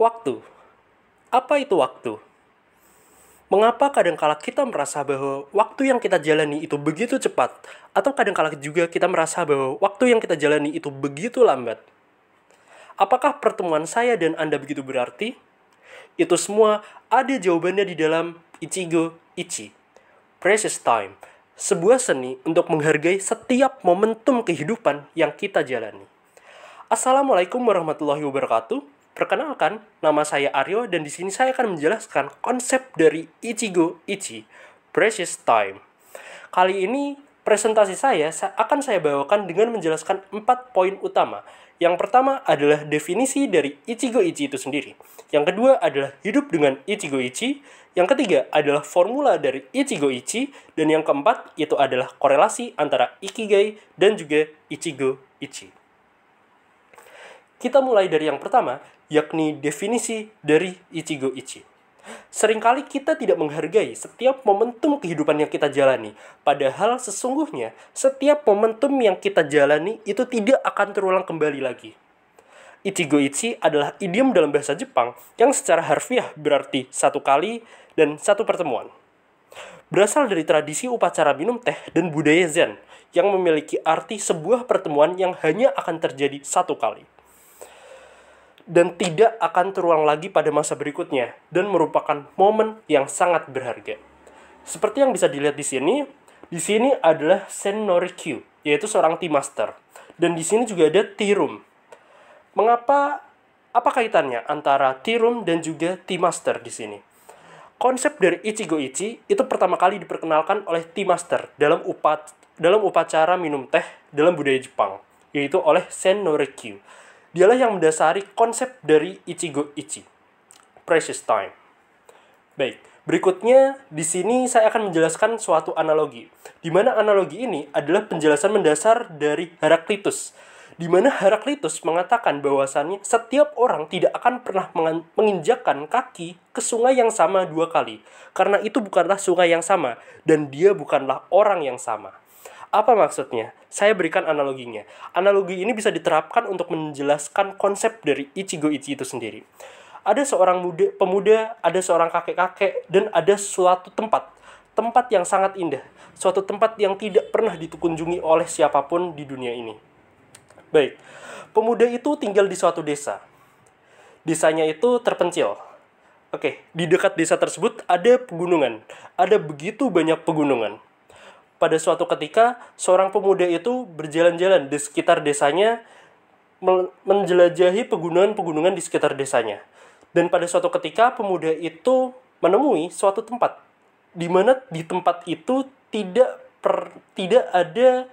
Waktu. Apa itu waktu? Mengapa kadangkala kita merasa bahwa waktu yang kita jalani itu begitu cepat, atau kadangkala juga kita merasa bahwa waktu yang kita jalani itu begitu lambat? Apakah pertemuan saya dan Anda begitu berarti? Itu semua ada jawabannya di dalam Ichigo Ichi, Precious Time, sebuah seni untuk menghargai setiap momentum kehidupan yang kita jalani. Assalamualaikum warahmatullahi wabarakatuh. Perkenalkan, nama saya Aryo dan di sini saya akan menjelaskan konsep dari Ichigo Ichi, Precious Time. Kali ini presentasi saya akan saya bawakan dengan menjelaskan 4 poin utama. Yang pertama adalah definisi dari Ichigo Ichi itu sendiri. Yang kedua adalah hidup dengan Ichigo Ichi. Yang ketiga adalah formula dari Ichigo Ichi. Dan yang keempat itu adalah korelasi antara Ikigai dan juga Ichigo Ichi. Kita mulai dari yang pertama, yakni definisi dari Ichigo Ichi. Seringkali kita tidak menghargai setiap momentum kehidupan yang kita jalani. Padahal sesungguhnya setiap momentum yang kita jalani itu tidak akan terulang kembali lagi. Ichigo Ichi adalah idiom dalam bahasa Jepang yang secara harfiah berarti satu kali dan satu pertemuan. Berasal dari tradisi upacara minum teh dan budaya Zen yang memiliki arti sebuah pertemuan yang hanya akan terjadi satu kali dan tidak akan terulang lagi pada masa berikutnya, dan merupakan momen yang sangat berharga. Seperti yang bisa dilihat di sini adalah Sen Norikyu, yaitu seorang tea master, dan di sini juga ada tea room. Apa kaitannya antara tea room dan juga tea master di sini? Konsep dari Ichigo Ichi itu pertama kali diperkenalkan oleh tea master dalam upacara minum teh dalam budaya Jepang, yaitu oleh Sen Norikyu. Dialah yang mendasari konsep dari Ichigo Ichi, Precious Time. Baik, berikutnya di sini saya akan menjelaskan suatu analogi, di mana analogi ini adalah penjelasan mendasar dari Heraklitus, di mana Heraklitus mengatakan bahwasannya setiap orang tidak akan pernah menginjakkan kaki ke sungai yang sama 2 kali, karena itu bukanlah sungai yang sama, dan dia bukanlah orang yang sama. Apa maksudnya? Saya berikan analoginya. Analogi ini bisa diterapkan untuk menjelaskan konsep dari Ichigo Ichi itu sendiri. Ada seorang pemuda, ada seorang kakek-kakek, dan ada suatu tempat. Tempat yang sangat indah. Suatu tempat yang tidak pernah dikunjungi oleh siapapun di dunia ini. Baik, pemuda itu tinggal di suatu desa. Desanya itu terpencil. Oke, di dekat desa tersebut ada pegunungan. Ada begitu banyak pegunungan. Pada suatu ketika, seorang pemuda itu berjalan-jalan di sekitar desanya, menjelajahi pegunungan-pegunungan di sekitar desanya. Dan pada suatu ketika, pemuda itu menemui suatu tempat, di mana di tempat itu tidak ada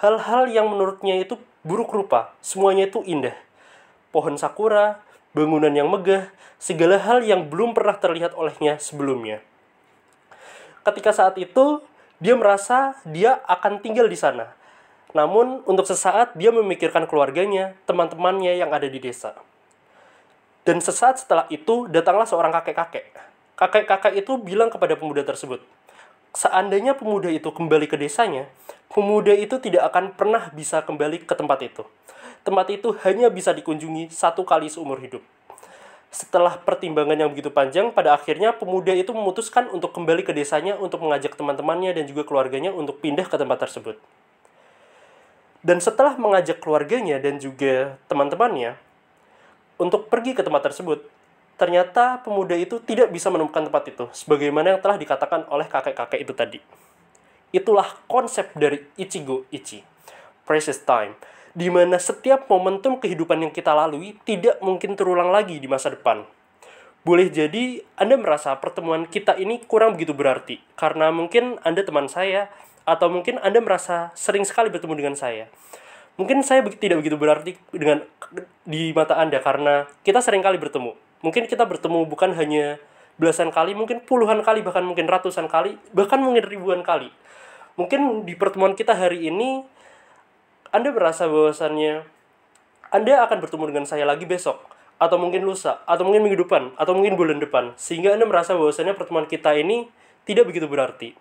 hal-hal yang menurutnya itu buruk rupa. Semuanya itu indah. Pohon sakura, bangunan yang megah, segala hal yang belum pernah terlihat olehnya sebelumnya. Ketika saat itu, dia merasa dia akan tinggal di sana. Namun, untuk sesaat dia memikirkan keluarganya, teman-temannya yang ada di desa. Dan sesaat setelah itu, datanglah seorang kakek-kakek. Kakek-kakek itu bilang kepada pemuda tersebut, seandainya pemuda itu kembali ke desanya, pemuda itu tidak akan pernah bisa kembali ke tempat itu. Tempat itu hanya bisa dikunjungi 1 kali seumur hidup. Setelah pertimbangan yang begitu panjang, pada akhirnya pemuda itu memutuskan untuk kembali ke desanya untuk mengajak teman-temannya dan juga keluarganya untuk pindah ke tempat tersebut. Dan setelah mengajak keluarganya dan juga teman-temannya untuk pergi ke tempat tersebut, ternyata pemuda itu tidak bisa menemukan tempat itu, sebagaimana yang telah dikatakan oleh kakek-kakek itu tadi. Itulah konsep dari Ichigo Ichi, Precious Time, di mana setiap momentum kehidupan yang kita lalui tidak mungkin terulang lagi di masa depan. Boleh jadi Anda merasa pertemuan kita ini kurang begitu berarti, karena mungkin Anda teman saya, atau mungkin Anda merasa sering sekali bertemu dengan saya. Mungkin saya tidak begitu berarti di mata Anda, karena kita sering kali bertemu. Mungkin kita bertemu bukan hanya belasan kali, mungkin puluhan kali, bahkan mungkin ratusan kali, bahkan mungkin ribuan kali. Mungkin di pertemuan kita hari ini, Anda merasa bahwasannya Anda akan bertemu dengan saya lagi besok, atau mungkin lusa, atau mungkin minggu depan, atau mungkin bulan depan, sehingga Anda merasa bahwasannya pertemuan kita ini tidak begitu berarti.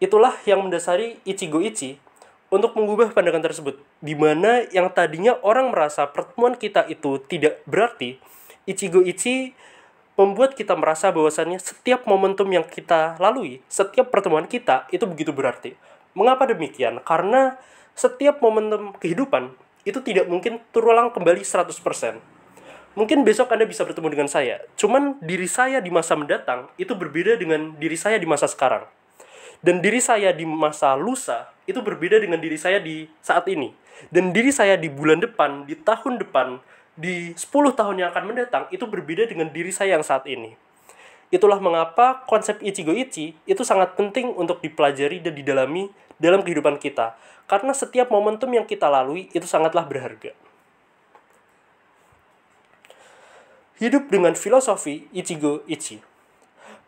Itulah yang mendasari Ichigo Ichi untuk mengubah pandangan tersebut, di mana yang tadinya orang merasa pertemuan kita itu tidak berarti, Ichigo Ichi membuat kita merasa bahwasannya setiap momentum yang kita lalui, setiap pertemuan kita itu begitu berarti. Mengapa demikian? Karena setiap momentum kehidupan itu tidak mungkin terulang kembali 100%. Mungkin besok Anda bisa bertemu dengan saya, cuman diri saya di masa mendatang itu berbeda dengan diri saya di masa sekarang. Dan diri saya di masa lusa itu berbeda dengan diri saya di saat ini. Dan diri saya di bulan depan, di tahun depan, di 10 tahun yang akan mendatang itu berbeda dengan diri saya yang saat ini. Itulah mengapa konsep Ichigo Ichi itu sangat penting untuk dipelajari dan didalami dalam kehidupan kita. Karena setiap momentum yang kita lalui itu sangatlah berharga. Hidup dengan filosofi Ichigo Ichi.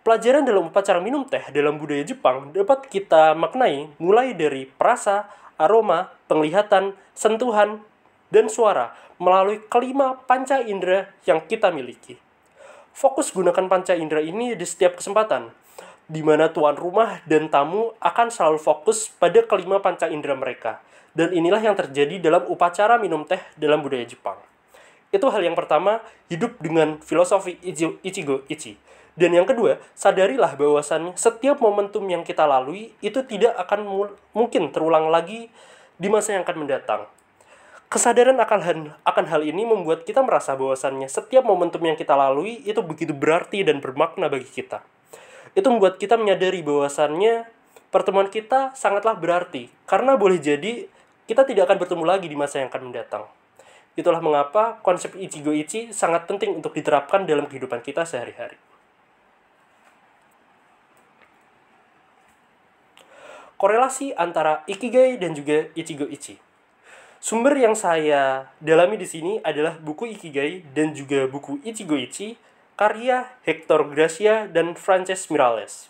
Pelajaran dalam upacara minum teh dalam budaya Jepang dapat kita maknai mulai dari perasa, aroma, penglihatan, sentuhan, dan suara melalui kelima panca indera yang kita miliki. Fokus gunakan panca indera ini di setiap kesempatan, di mana tuan rumah dan tamu akan selalu fokus pada kelima panca indera mereka. Dan inilah yang terjadi dalam upacara minum teh dalam budaya Jepang. Itu hal yang pertama, hidup dengan filosofi Ichigo Ichi. Dan yang kedua, sadarilah bahwasannya setiap momentum yang kita lalui itu tidak akan mungkin terulang lagi di masa yang akan mendatang. Kesadaran akan hal ini membuat kita merasa bahwasannya setiap momentum yang kita lalui itu begitu berarti dan bermakna bagi kita. Itu membuat kita menyadari bahwasannya pertemuan kita sangatlah berarti, karena boleh jadi kita tidak akan bertemu lagi di masa yang akan mendatang. Itulah mengapa konsep Ichigo Ichi sangat penting untuk diterapkan dalam kehidupan kita sehari-hari. Korelasi antara Ikigai dan juga Ichigo Ichi. Sumber yang saya dalami di sini adalah buku Ikigai dan juga buku Ichigo Ichi karya Hector Gracia dan Frances Miralles.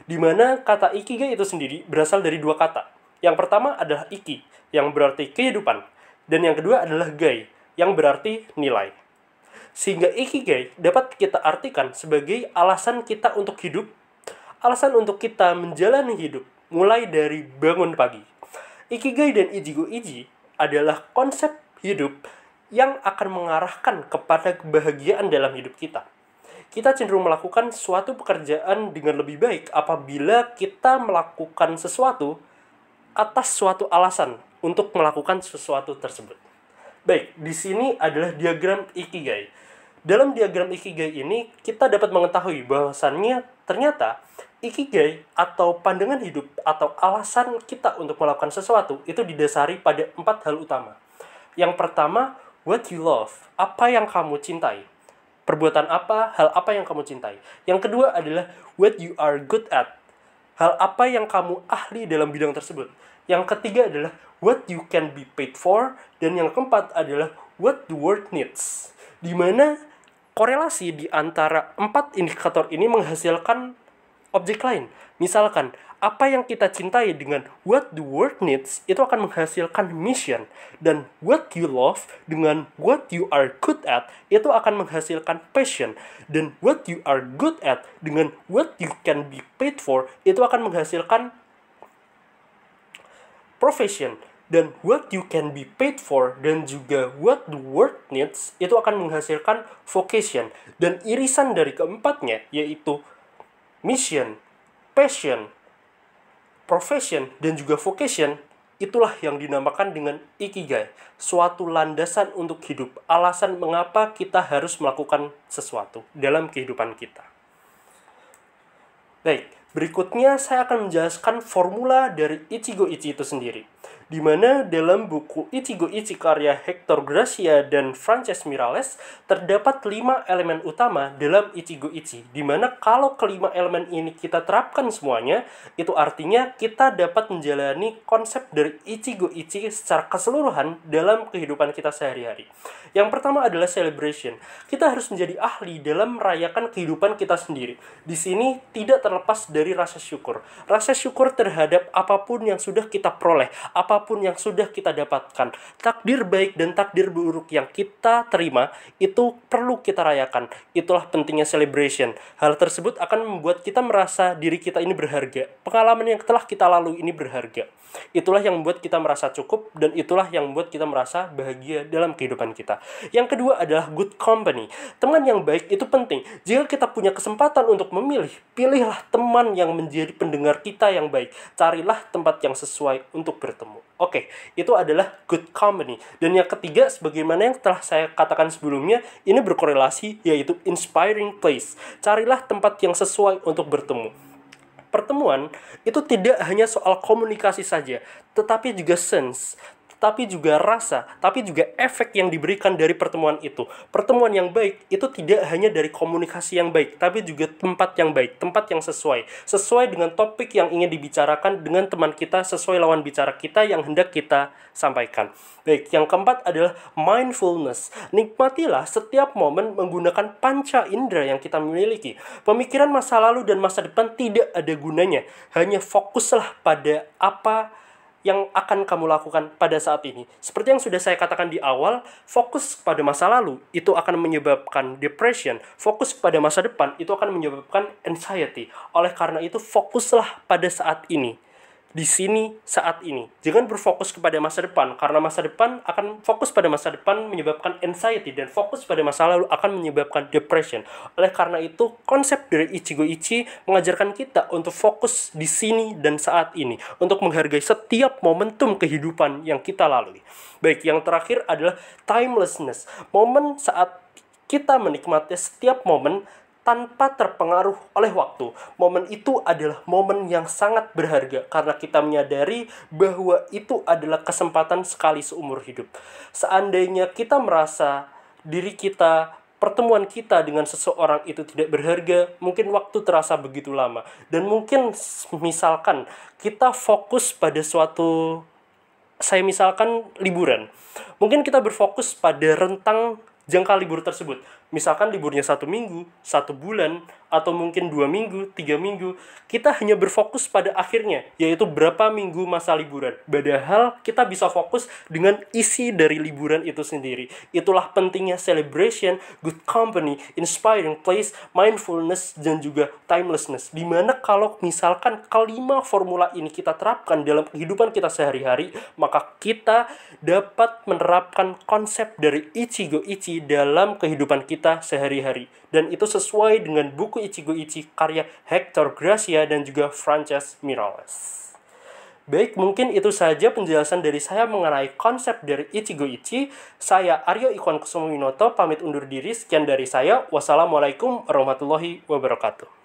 Di mana kata Ikigai itu sendiri berasal dari dua kata. Yang pertama adalah Iki, yang berarti kehidupan. Dan yang kedua adalah gai, yang berarti nilai. Sehingga Ikigai dapat kita artikan sebagai alasan kita untuk hidup, alasan untuk kita menjalani hidup, mulai dari bangun pagi. Ikigai dan Ichigo Ichi adalah konsep hidup yang akan mengarahkan kepada kebahagiaan dalam hidup kita. Kita cenderung melakukan suatu pekerjaan dengan lebih baik apabila kita melakukan sesuatu atas suatu alasan untuk melakukan sesuatu tersebut. Baik, di sini adalah diagram Ikigai. Dalam diagram Ikigai ini, kita dapat mengetahui bahwasannya ternyata Ikigai atau pandangan hidup atau alasan kita untuk melakukan sesuatu itu didasari pada 4 hal utama. Yang pertama, what you love, apa yang kamu cintai. Perbuatan apa, hal apa yang kamu cintai. Yang kedua adalah what you are good at, hal apa yang kamu ahli dalam bidang tersebut. Yang ketiga adalah what you can be paid for. Dan yang keempat adalah what the world needs. Di mana korelasi di antara 4 indikator ini menghasilkan objek lain. Misalkan, apa yang kita cintai dengan what the world needs itu akan menghasilkan mission. Dan what you love dengan what you are good at itu akan menghasilkan passion. Dan what you are good at dengan what you can be paid for itu akan menghasilkan profession. Dan what you can be paid for dan juga what the world needs itu akan menghasilkan vocation. Dan irisan dari keempatnya yaitu mission, passion, profession, dan juga vocation, itulah yang dinamakan dengan Ikigai. Suatu landasan untuk hidup, alasan mengapa kita harus melakukan sesuatu dalam kehidupan kita. Baik, berikutnya saya akan menjelaskan formula dari Ichigo Ichi itu sendiri. Di mana dalam buku Ichigo Ichi karya Hector Gracia dan Frances Miralles terdapat 5 elemen utama dalam Ichigo Ichi. Di mana kalau kelima elemen ini kita terapkan semuanya, itu artinya kita dapat menjalani konsep dari Ichigo Ichi secara keseluruhan dalam kehidupan kita sehari-hari. Yang pertama adalah celebration. Kita harus menjadi ahli dalam merayakan kehidupan kita sendiri. Di sini tidak terlepas dari rasa syukur. Rasa syukur terhadap apapun yang sudah kita peroleh, apapun yang sudah kita dapatkan, takdir baik dan takdir buruk yang kita terima, itu perlu kita rayakan. Itulah pentingnya celebration. Hal tersebut akan membuat kita merasa diri kita ini berharga. Pengalaman yang telah kita lalui ini berharga. Itulah yang membuat kita merasa cukup, dan itulah yang membuat kita merasa bahagia dalam kehidupan kita. Yang kedua adalah good company. Teman yang baik itu penting. Jika kita punya kesempatan untuk memilih, pilihlah teman yang menjadi pendengar kita yang baik. Carilah tempat yang sesuai untuk bertemu. Oke, itu adalah good company. Dan yang ketiga, sebagaimana yang telah saya katakan sebelumnya, ini berkorelasi, yaitu inspiring place. Carilah tempat yang sesuai untuk bertemu. Pertemuan itu tidak hanya soal komunikasi saja, tetapi juga sense, tapi juga rasa, tapi juga efek yang diberikan dari pertemuan itu. Pertemuan yang baik itu tidak hanya dari komunikasi yang baik, tapi juga tempat yang baik, tempat yang sesuai dengan topik yang ingin dibicarakan dengan teman kita, sesuai lawan bicara kita yang hendak kita sampaikan. Baik, yang keempat adalah mindfulness. Nikmatilah setiap momen menggunakan panca indera yang kita miliki. Pemikiran masa lalu dan masa depan tidak ada gunanya. Hanya fokuslah pada apa yang akan kamu lakukan pada saat ini. Seperti yang sudah saya katakan di awal, fokus pada masa lalu itu akan menyebabkan depression. Fokus pada masa depan itu akan menyebabkan anxiety. Oleh karena itu, fokuslah pada saat ini. Di sini, saat ini. Jangan berfokus kepada masa depan, karena masa depan akan fokus pada masa depan menyebabkan anxiety, dan fokus pada masa lalu akan menyebabkan depression. Oleh karena itu, konsep dari Ichigo Ichi mengajarkan kita untuk fokus di sini dan saat ini, untuk menghargai setiap momentum kehidupan yang kita lalui. Baik, yang terakhir adalah timelessness. Momen saat kita menikmati setiap momen tanpa terpengaruh oleh waktu. Momen itu adalah momen yang sangat berharga karena kita menyadari bahwa itu adalah kesempatan sekali seumur hidup. Seandainya kita merasa diri kita, pertemuan kita dengan seseorang itu tidak berharga, mungkin waktu terasa begitu lama. Dan mungkin misalkan kita fokus pada suatu, saya misalkan liburan. Mungkin kita berfokus pada rentang jangka libur tersebut. Misalkan liburnya 1 minggu, 1 bulan, atau mungkin 2 minggu, 3 minggu. Kita hanya berfokus pada akhirnya, yaitu berapa minggu masa liburan. Padahal kita bisa fokus dengan isi dari liburan itu sendiri. Itulah pentingnya celebration, good company, inspiring place, mindfulness, dan juga timelessness. Dimana kalau misalkan kelima formula ini kita terapkan dalam kehidupan kita sehari-hari, maka kita dapat menerapkan konsep dari Ichigo Ichi dalam kehidupan kita sehari-hari. Dan itu sesuai dengan buku Ichigo Ichi karya Hector Gracia dan juga Frances Miralles. Baik, mungkin itu saja penjelasan dari saya mengenai konsep dari Ichigo Ichi. Saya Aryo Ikhwan Kusumo Winoto, pamit undur diri. Sekian dari saya. Wassalamualaikum warahmatullahi wabarakatuh.